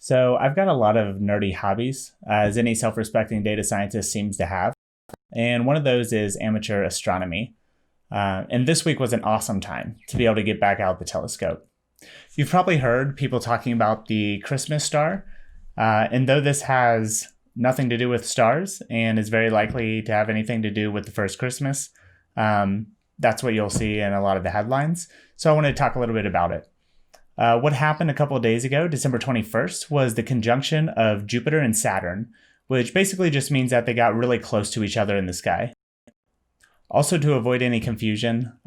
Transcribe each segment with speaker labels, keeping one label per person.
Speaker 1: So I've got a lot of nerdy hobbies, as any self-respecting data scientist seems to have. And one of those is amateur astronomy. And this week was an awesome time to be able to get back out the telescope. You've probably heard people talking about the Christmas star. And though this has nothing to do with stars and is very likely to have anything to do with the first Christmas, that's what you'll see in a lot of the headlines. So I wanted to talk a little bit about it. What happened a couple of days ago, December 21st, was the conjunction of Jupiter and Saturn, which basically just means that they got really close to each other in the sky. Also, to avoid any confusion,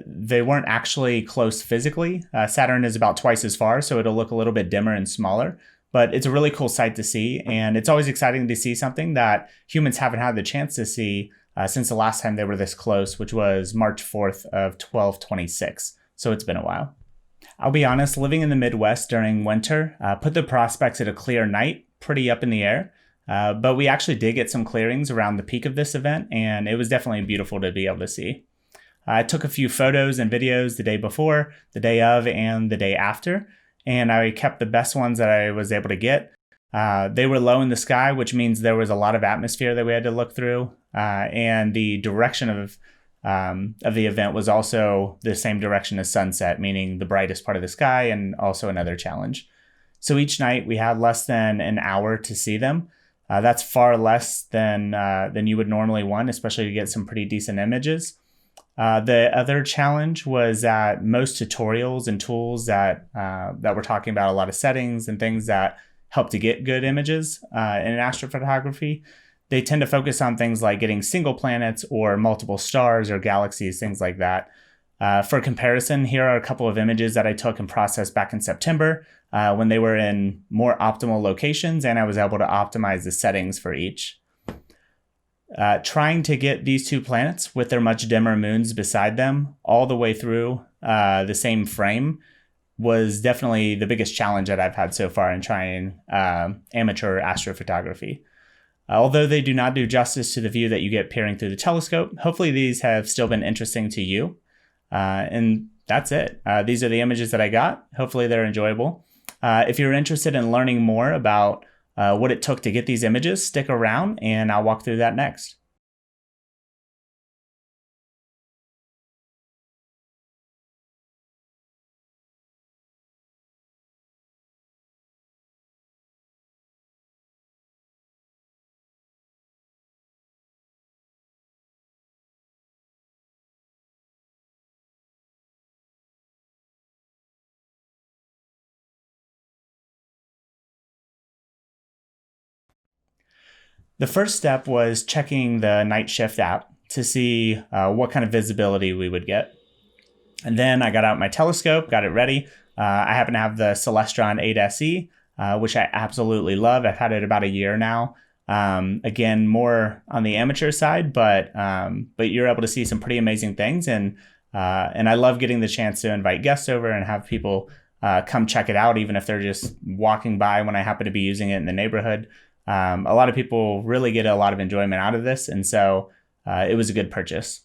Speaker 1: they weren't actually close physically. Saturn is about twice as far, so it'll look a little bit dimmer and smaller, but it's a really cool sight to see, and it's always exciting to see something that humans haven't had the chance to see since the last time they were this close, which was March 4th of 1226, so it's been a while. I'll be honest, living in the Midwest during winter put the prospects of a clear night pretty up in the air. But we actually did get some clearings around the peak of this event, and it was definitely beautiful to be able to see. I took a few photos and videos the day before, the day of, and the day after, and I kept the best ones that I was able to get. They were low in the sky, which means there was a lot of atmosphere that we had to look through, and the direction of the event was also the same direction as sunset, meaning the brightest part of the sky, and also another challenge. So each night we had less than an hour to see them. That's far less than you would normally want, especially to get some pretty decent images. The other challenge was that most tutorials and tools that we're talking about, a lot of settings and things that help to get good images in astrophotography, they tend to focus on things like getting single planets or multiple stars or galaxies, things like that. For comparison, here are a couple of images that I took and processed back in September when they were in more optimal locations, and I was able to optimize the settings for each. Trying to get these two planets with their much dimmer moons beside them all the way through the same frame was definitely the biggest challenge that I've had so far in trying amateur astrophotography. Although they do not do justice to the view that you get peering through the telescope, hopefully these have still been interesting to you. And that's it. These are the images that I got. Hopefully they're enjoyable. If you're interested in learning more about what it took to get these images, stick around and I'll walk through that next. The first step was checking the night shift app to see what kind of visibility we would get. And then I got out my telescope, got it ready. I happen to have the Celestron 8SE, which I absolutely love. I've had it about a year now. Again, more on the amateur side, but you're able to see some pretty amazing things. And I love getting the chance to invite guests over and have people come check it out, even if they're just walking by when I happen to be using it in the neighborhood. A lot of people really get a lot of enjoyment out of this, and so it was a good purchase.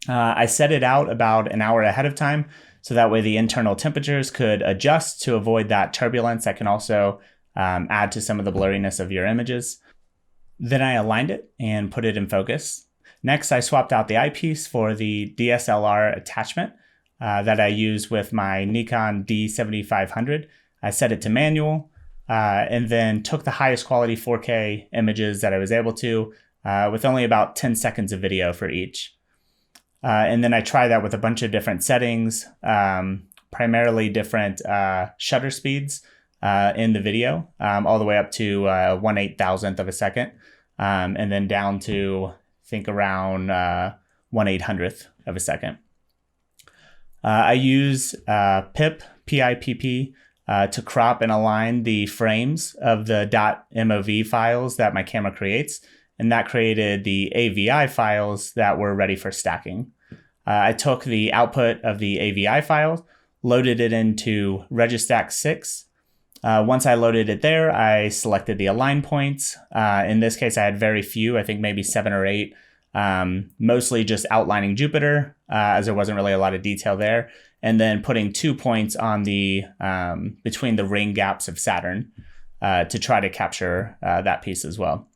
Speaker 1: I set it out about an hour ahead of time, so that way the internal temperatures could adjust to avoid that turbulence that can also add to some of the blurriness of your images. Then I aligned it and put it in focus. Next, I swapped out the eyepiece for the DSLR attachment that I use with my Nikon D7500. I set it to manual. And then took the highest quality 4K images that I was able to with only about 10 seconds of video for each. And then I tried that with a bunch of different settings, primarily different shutter speeds in the video, all the way up to 1/8,000th of a second, and then down to, I think, around 1/800th of a second. I use PIPP, to crop and align the frames of the .mov files that my camera creates, and that created the AVI files that were ready for stacking. I took the output of the AVI file, loaded it into Registack 6. Once I loaded it there, I selected the align points. In this case, I had very few, I think maybe 7 or 8, mostly just outlining Jupiter, as there wasn't really a lot of detail there. And then putting 2 points on the between the ring gaps of Saturn. to try to capture that piece as well.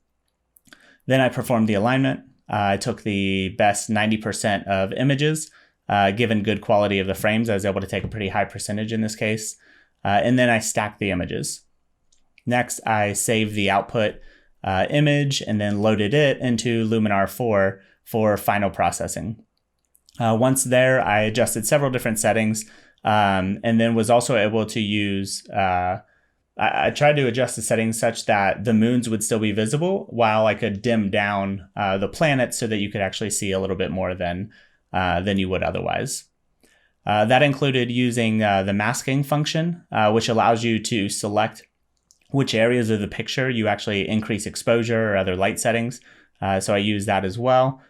Speaker 1: Then I performed the alignment. I took the best 90% of images, given good quality of the frames. I was able to take a pretty high percentage in this case. And then I stacked the images. Next, I saved the output image and then loaded it into Luminar 4 for final processing. Once there, I adjusted several different settings and then was also able to use, I tried to adjust the settings such that the moons would still be visible while I could dim down the planets so that you could actually see a little bit more than you would otherwise. That included using the masking function, which allows you to select which areas of the picture you actually increase exposure or other light settings. So I used that as well,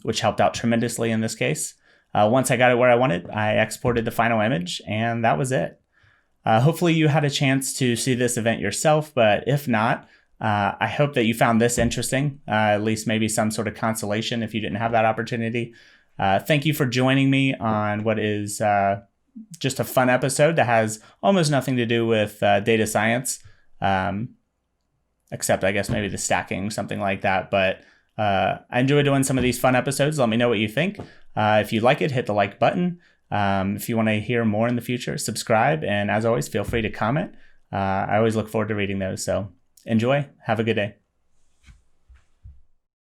Speaker 1: which helped out tremendously in this case. Once I got it where I wanted, I exported the final image, and that was it. Hopefully you had a chance to see this event yourself, but if not, I hope that you found this interesting, at least maybe some sort of consolation if you didn't have that opportunity. Thank you for joining me on what is just a fun episode that has almost nothing to do with data science, except I guess maybe the stacking, something like that. But I enjoy doing some of these fun episodes. Let me know what you think. If you like it, hit the like button. If you want to hear more in the future, subscribe. And as always, feel free to comment. I always look forward to reading those. So enjoy. Have a good day.